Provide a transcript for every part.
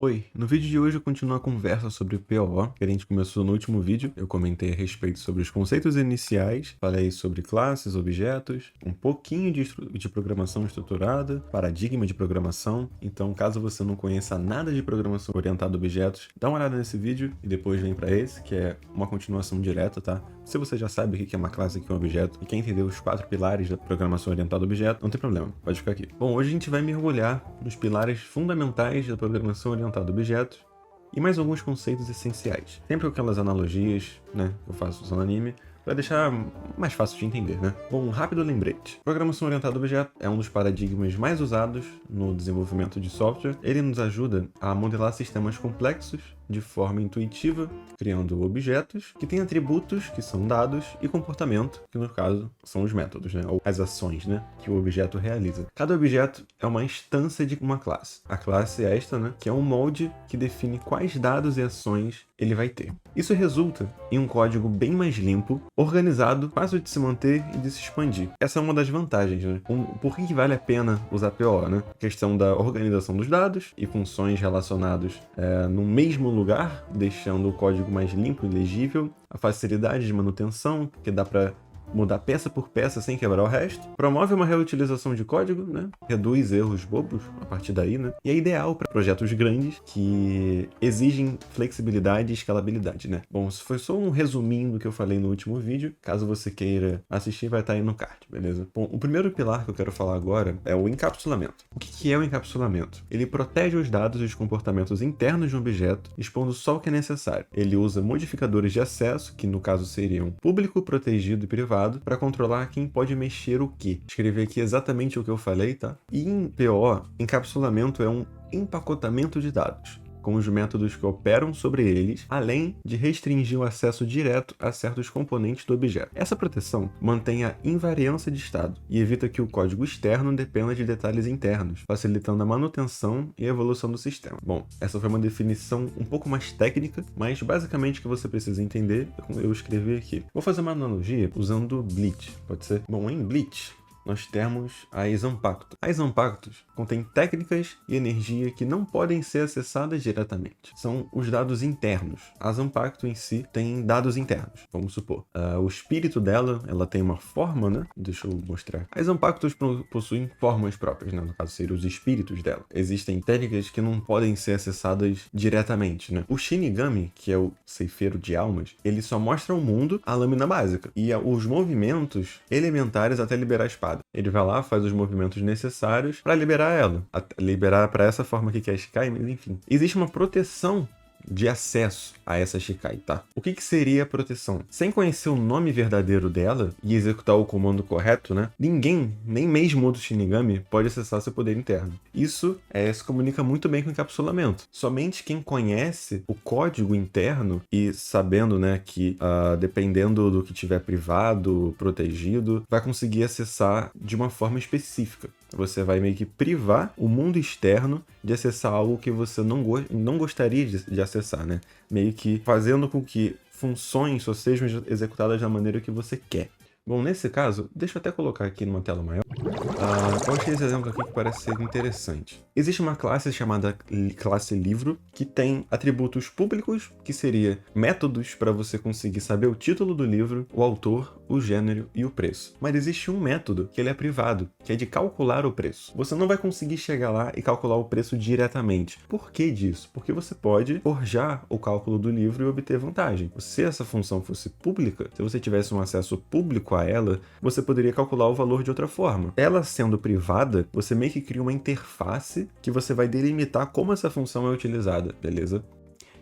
Oi, no vídeo de hoje eu continuo a conversa sobre PO, que a gente começou no último vídeo. Eu comentei a respeito sobre os conceitos iniciais, falei sobre classes, objetos, um pouquinho de programação estruturada, paradigma de programação. Então, caso você não conheça nada de programação orientada a objetos, dá uma olhada nesse vídeo e depois vem para esse, que é uma continuação direta, tá? Se você já sabe o que é uma classe e o que é um objeto e quer entender os 4 pilares da programação orientada a objeto, não tem problema, pode ficar aqui. Bom, hoje a gente vai mergulhar nos pilares fundamentais da programação orientada a objetos e mais alguns conceitos essenciais. Sempre com aquelas analogias, né, que eu faço usando anime, para deixar mais fácil de entender, né? Bom, um rápido lembrete. Programação orientada a objeto é um dos paradigmas mais usados no desenvolvimento de software. Ele nos ajuda a modelar sistemas complexos de forma intuitiva, criando objetos que têm atributos, que são dados, e comportamento, que no caso são os métodos, né? Ou as ações, né, que o objeto realiza. Cada objeto é uma instância de uma classe. A classe é esta, né, que é um molde que define quais dados e ações ele vai ter. Isso resulta em um código bem mais limpo, organizado, fácil de se manter e de se expandir. Essa é uma das vantagens, né? Por que vale a pena usar PO, né? A questão da organização dos dados e funções relacionados no mesmo lugar, deixando o código mais limpo e legível, a facilidade de manutenção, que dá para mudar peça por peça sem quebrar o resto, promove uma reutilização de código, né? Reduz erros bobos a partir daí, né? E é ideal para projetos grandes que exigem flexibilidade e escalabilidade, né? Bom, isso foi só um resuminho do que eu falei no último vídeo. Caso você queira assistir, vai estar aí no card, beleza? Bom, o primeiro pilar que eu quero falar agora é o encapsulamento. O que é o encapsulamento? Ele protege os dados e os comportamentos internos de um objeto, expondo só o que é necessário. Ele usa modificadores de acesso, que no caso seriam público, protegido e privado, para controlar quem pode mexer o que. Escrever aqui exatamente o que eu falei, tá? E em PO, encapsulamento é um empacotamento de dados, com os métodos que operam sobre eles, além de restringir o acesso direto a certos componentes do objeto. Essa proteção mantém a invariância de estado e evita que o código externo dependa de detalhes internos, facilitando a manutenção e a evolução do sistema. Bom, essa foi uma definição um pouco mais técnica, mas basicamente o que você precisa entender, eu escrevi aqui. Vou fazer uma analogia usando Bleach, pode ser? Bom, em Bleach, nós temos as Unpactos. As Unpactos contêm técnicas e energia que não podem ser acessadas diretamente. São os dados internos. As Unpacto em si têm dados internos, vamos supor. O espírito dela, ela tem uma forma, né? Deixa eu mostrar. As Unpactos possuem formas próprias, né? No caso, seriam os espíritos dela. Existem técnicas que não podem ser acessadas diretamente, né? O Shinigami, que é o ceifeiro de almas, ele só mostra ao mundo a lâmina básica e os movimentos elementares até liberar a espada. Ele vai lá, faz os movimentos necessários para liberar ela. Liberar para essa forma aqui que é a Shikai, mas enfim. Existe uma proteção de acesso a essa Shikai, tá? O que seria a proteção? Sem conhecer o nome verdadeiro dela e executar o comando correto, né? Ninguém, nem mesmo outro Shinigami, pode acessar seu poder interno. Isso se comunica muito bem com o encapsulamento. Somente quem conhece o código interno e sabendo, né, que dependendo do que tiver privado, protegido, vai conseguir acessar de uma forma específica. Você vai meio que privar o mundo externo de acessar algo que você não gostaria de acessar, né? Meio que fazendo com que funções só sejam executadas da maneira que você quer. Bom, nesse caso, deixa eu até colocar aqui numa tela maior. Eu achei esse exemplo aqui que parece ser interessante. Existe uma classe chamada classe livro, que tem atributos públicos, que seria métodos para você conseguir saber o título do livro, o autor, o gênero e o preço. Mas existe um método que ele é privado, que é de calcular o preço. Você não vai conseguir chegar lá e calcular o preço diretamente. Por que disso? Porque você pode forjar o cálculo do livro e obter vantagem. Se essa função fosse pública, se você tivesse um acesso público a ela, você poderia calcular o valor de outra forma. Ela sendo privada, você meio que cria uma interface que você vai delimitar como essa função é utilizada, beleza?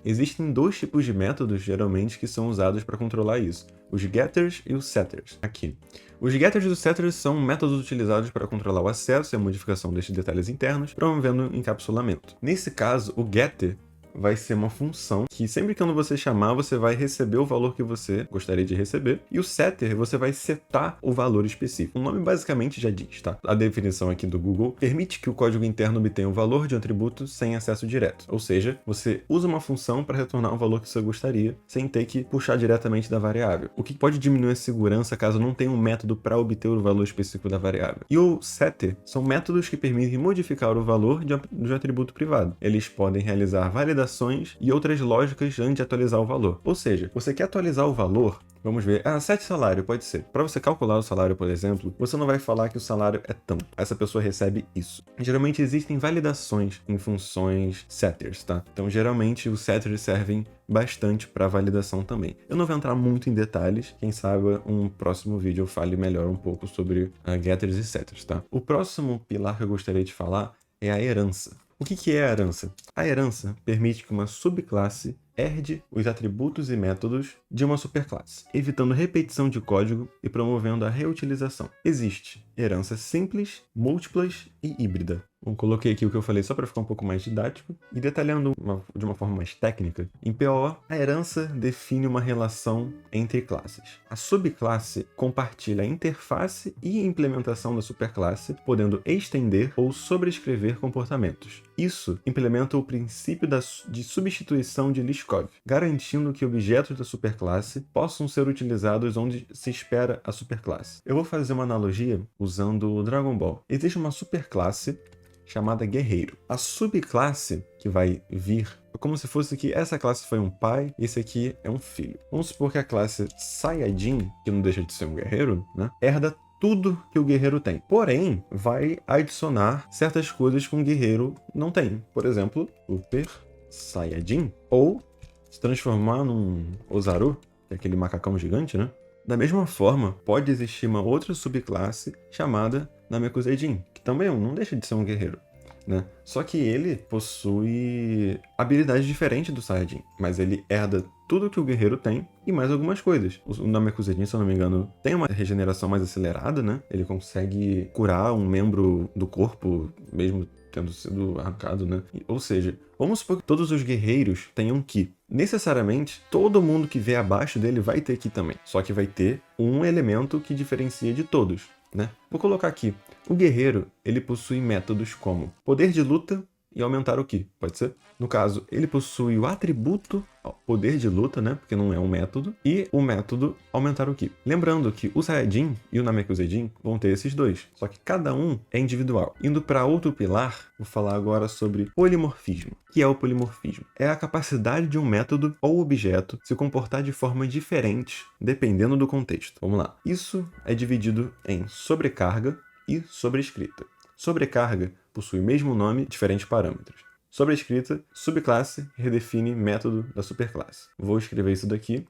Existem 2 tipos de métodos, geralmente, que são usados para controlar isso. Os getters e os setters. Aqui. Os getters e os setters são métodos utilizados para controlar o acesso e a modificação destes detalhes internos, promovendo encapsulamento. Nesse caso, o getter vai ser uma função que sempre que quando você chamar, você vai receber o valor que você gostaria de receber. E o setter, você vai setar o valor específico. O nome basicamente já diz, tá? A definição aqui do Google permite que o código interno obtenha o valor de um atributo sem acesso direto. Ou seja, você usa uma função para retornar o valor que você gostaria, sem ter que puxar diretamente da variável. O que pode diminuir a segurança caso não tenha um método para obter o valor específico da variável. E o setter são métodos que permitem modificar o valor de um atributo privado. Eles podem realizar validações e outras lógicas antes de atualizar o valor. Ou seja, você quer atualizar o valor, vamos ver, sete salário, pode ser. Para você calcular o salário, por exemplo, você não vai falar que o salário é tanto. Essa pessoa recebe isso. Geralmente existem validações em funções setters, tá? Então, geralmente, os setters servem bastante para validação também. Eu não vou entrar muito em detalhes, quem sabe um próximo vídeo eu fale melhor um pouco sobre getters e setters, tá? O próximo pilar que eu gostaria de falar é a herança. O que é a herança? A herança permite que uma subclasse herde os atributos e métodos de uma superclasse, evitando repetição de código e promovendo a reutilização. Existe herança simples, múltiplas e híbrida. Eu coloquei aqui o que eu falei só para ficar um pouco mais didático e detalhando de uma forma mais técnica. Em PO, a herança define uma relação entre classes. A subclasse compartilha a interface e implementação da superclasse, podendo estender ou sobrescrever comportamentos. Isso implementa o princípio de substituição de Liskov, garantindo que objetos da superclasse possam ser utilizados onde se espera a superclasse. Eu vou fazer uma analogia usando o Dragon Ball. Existe uma superclasse chamada Guerreiro. A subclasse que vai vir é como se fosse que essa classe foi um pai e esse aqui é um filho. Vamos supor que a classe Saiyajin, que não deixa de ser um guerreiro, né, herda tudo que o guerreiro tem. Porém, vai adicionar certas coisas que um guerreiro não tem. Por exemplo, Super Saiyajin. Ou se transformar num Ozaru, que é aquele macacão gigante, né? Da mesma forma, pode existir uma outra subclasse chamada Namekusein, que também não deixa de ser um guerreiro, né? Só que ele possui habilidades diferentes do Saiyajin, mas ele herda tudo que o guerreiro tem e mais algumas coisas. O Namekusein, se eu não me engano, tem uma regeneração mais acelerada, né? Ele consegue curar um membro do corpo, mesmo tendo sido arrancado, né? Ou seja, vamos supor que todos os guerreiros tenham Ki. Necessariamente, todo mundo que vê abaixo dele vai ter Ki também. Só que vai ter um elemento que diferencia de todos, né? Vou colocar aqui. O guerreiro, ele possui métodos como poder de luta e aumentar o Ki, pode ser? No caso, ele possui o atributo poder de luta, né? Porque não é um método, e o método aumentar o Ki. Lembrando que o Saiyajin e o Namekusein vão ter esses dois, só que cada um é individual. Indo para outro pilar, vou falar agora sobre polimorfismo. O que é o polimorfismo? É a capacidade de um método ou objeto se comportar de forma diferente, dependendo do contexto. Vamos lá. Isso é dividido em sobrecarga e sobrescrita. Sobrecarga possui o mesmo nome, diferentes parâmetros. Sobrescrita, subclasse, redefine método da superclasse. Vou escrever isso daqui.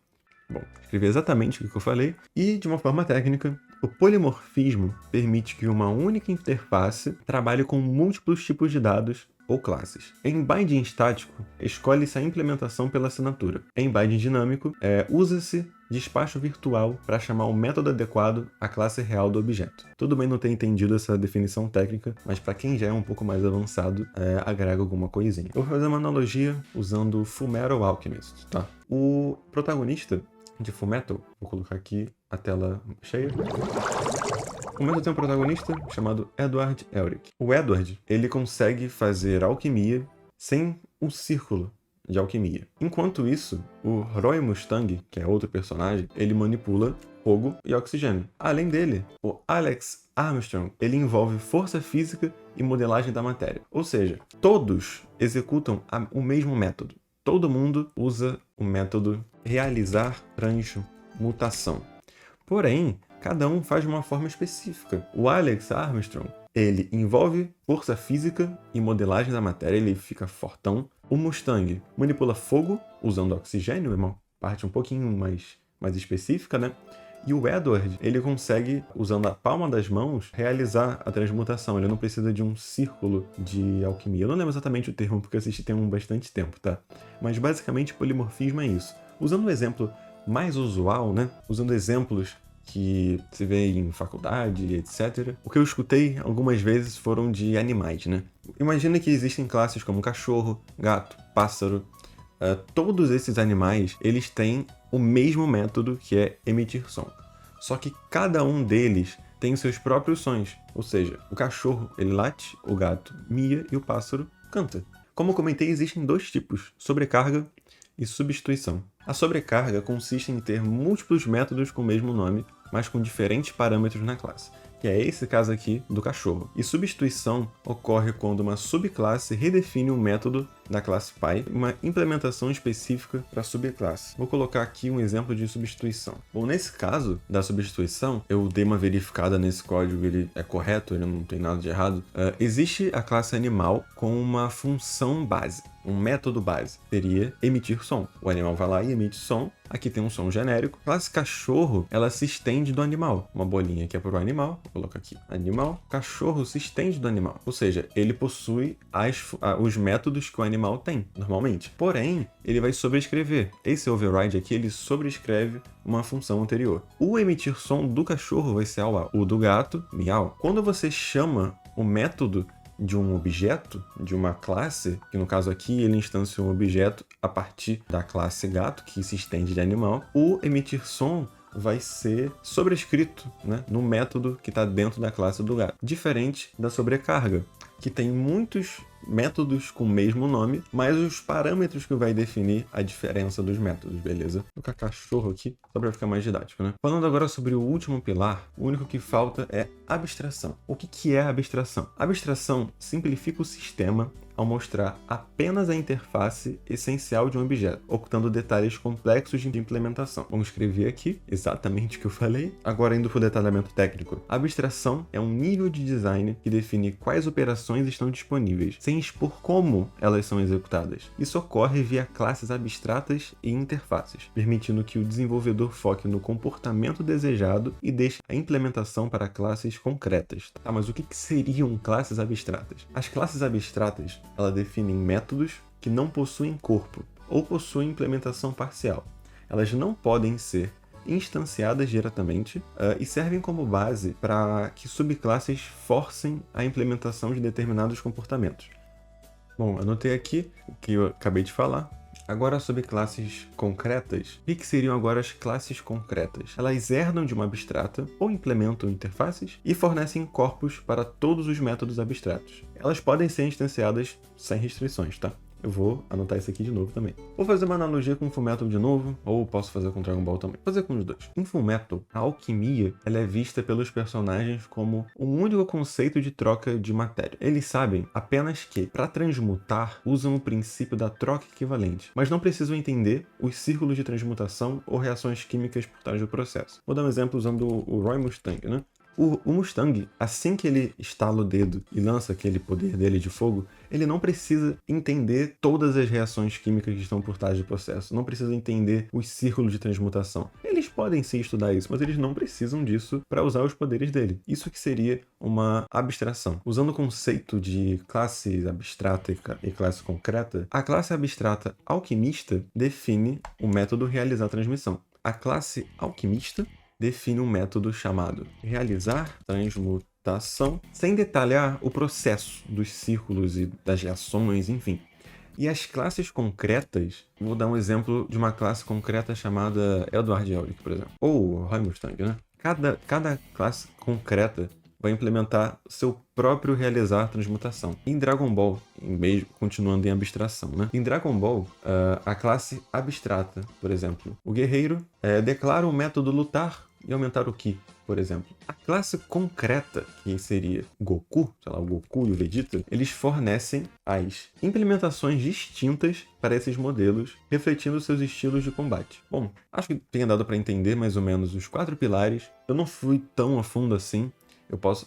Bom, escrever exatamente o que eu falei. E, de uma forma técnica, o polimorfismo permite que uma única interface trabalhe com múltiplos tipos de dados ou classes. Em binding estático, escolhe-se a implementação pela assinatura. Em binding dinâmico, usa-se despacho virtual para chamar o método adequado à classe real do objeto. Tudo bem não ter entendido essa definição técnica, mas para quem já é um pouco mais avançado, agrega alguma coisinha. Eu vou fazer uma analogia usando Fullmetal Alchemist, tá? O protagonista de Fullmetal, vou colocar aqui a tela cheia. O Fullmetal tem um protagonista chamado Edward Elric. O Edward, ele consegue fazer alquimia sem um círculo de alquimia. Enquanto isso, o Roy Mustang, que é outro personagem, ele manipula fogo e oxigênio. Além dele, o Alex Armstrong, ele envolve força física e modelagem da matéria. Ou seja, todos executam o mesmo método. Todo mundo usa o método realizar transmutação. Porém, cada um faz de uma forma específica. O Alex Armstrong, ele envolve força física e modelagem da matéria, ele fica fortão. O Mustang manipula fogo usando oxigênio, é uma parte um pouquinho mais específica, né? E o Edward, ele consegue, usando a palma das mãos, realizar a transmutação. Ele não precisa de um círculo de alquimia. Eu não lembro exatamente o termo, porque eu assisti tem bastante tempo, tá? Mas basicamente polimorfismo é isso. Usando um exemplo mais usual, né? Usando exemplos que se vê em faculdade, etc. O que eu escutei algumas vezes foram de animais, né? Imagina que existem classes como cachorro, gato, pássaro. Todos esses animais, eles têm o mesmo método, que é emitir som. Só que cada um deles tem os seus próprios sons. Ou seja, o cachorro, ele late, o gato mia e o pássaro canta. Como eu comentei, existem dois tipos, sobrecarga e substituição. A sobrecarga consiste em ter múltiplos métodos com o mesmo nome, mas com diferentes parâmetros na classe, que é esse caso aqui do cachorro. E substituição ocorre quando uma subclasse redefine um método da classe pai, uma implementação específica para a subclasse. Vou colocar aqui um exemplo de substituição. Bom, nesse caso da substituição, eu dei uma verificada nesse código, ele é correto, ele não tem nada de errado. Existe a classe animal com uma função base. Um método base seria emitir som. O animal vai lá e emite som. Aqui tem um som genérico. A classe cachorro, ela se estende do animal. Uma bolinha que é para o animal. Vou colocar aqui. Animal. Cachorro se estende do animal. Ou seja, ele possui os métodos que o animal tem, normalmente. Porém, ele vai sobrescrever. Esse override aqui, ele sobrescreve uma função anterior. O emitir som do cachorro vai ser o do gato, miau. Quando você chama o método de um objeto, de uma classe, que no caso aqui ele instancia um objeto a partir da classe gato, que se estende de animal, o emitir som vai ser sobrescrito, né, no método que está dentro da classe do gato. Diferente da sobrecarga, que tem muitos métodos com o mesmo nome, mas os parâmetros que vai definir a diferença dos métodos, beleza? Vou colocar cachorro aqui, só para ficar mais didático, né? Falando agora sobre o último pilar, o único que falta é abstração. O que é abstração? Abstração simplifica o sistema ao mostrar apenas a interface essencial de um objeto, ocultando detalhes complexos de implementação. Vamos escrever aqui exatamente o que eu falei. Agora, indo para o detalhamento técnico. A abstração é um nível de design que define quais operações estão disponíveis, sem expor como elas são executadas. Isso ocorre via classes abstratas e interfaces, permitindo que o desenvolvedor foque no comportamento desejado e deixe a implementação para classes concretas. Tá, mas o que seriam classes abstratas? As classes abstratas, elas definem métodos que não possuem corpo ou possuem implementação parcial. Elas não podem ser instanciadas diretamente e servem como base para que subclasses forcem a implementação de determinados comportamentos. Bom, anotei aqui o que eu acabei de falar. Agora sobre classes concretas. O que seriam agora as classes concretas? Elas herdam de uma abstrata ou implementam interfaces e fornecem corpos para todos os métodos abstratos. Elas podem ser instanciadas sem restrições, tá? Eu vou anotar isso aqui de novo também. Vou fazer uma analogia com Fullmetal de novo, ou posso fazer com Dragon Ball também. Vou fazer com os dois. Em Fullmetal, a alquimia ela é vista pelos personagens como um único conceito de troca de matéria. Eles sabem apenas que, para transmutar, usam o princípio da troca equivalente, mas não precisam entender os círculos de transmutação ou reações químicas por trás do processo. Vou dar um exemplo usando o Roy Mustang, né? O Mustang, assim que ele estala o dedo e lança aquele poder dele de fogo, ele não precisa entender todas as reações químicas que estão por trás do processo, não precisa entender os círculos de transmutação. Eles podem sim estudar isso, mas eles não precisam disso para usar os poderes dele. Isso que seria uma abstração. Usando o conceito de classe abstrata e classe concreta, a classe abstrata alquimista define o método realizar a transmissão. A classe alquimista define um método chamado realizar transmutação, sem detalhar o processo dos círculos e das reações, enfim. E as classes concretas, vou dar um exemplo de uma classe concreta chamada Edward Elric, por exemplo, ou Roy Mustang, né? Cada classe concreta vai implementar seu próprio realizar transmutação. Em Dragon Ball, continuando em abstração, né? Em Dragon Ball, a classe abstrata, por exemplo, o guerreiro declara o método lutar e aumentar o Ki, por exemplo. A classe concreta, que seria Goku, sei lá, o Goku e o Vegeta, eles fornecem as implementações distintas para esses modelos, refletindo seus estilos de combate. Bom, acho que tenha dado para entender mais ou menos os 4 pilares. Eu não fui tão a fundo assim.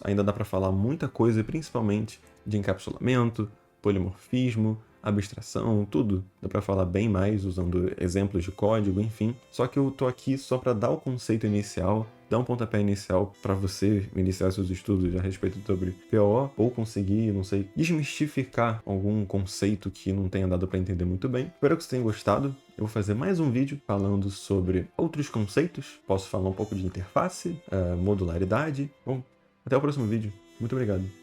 Ainda dá para falar muita coisa, principalmente de encapsulamento, polimorfismo, abstração, tudo. Dá para falar bem mais usando exemplos de código, enfim. Só que eu tô aqui só para dar o conceito inicial dar um pontapé inicial para você iniciar seus estudos a respeito sobre PO, ou conseguir, não sei, desmistificar algum conceito que não tenha dado para entender muito bem. Espero que você tenha gostado. Eu vou fazer mais um vídeo falando sobre outros conceitos. Posso falar um pouco de interface, modularidade. Bom, até o próximo vídeo. Muito obrigado.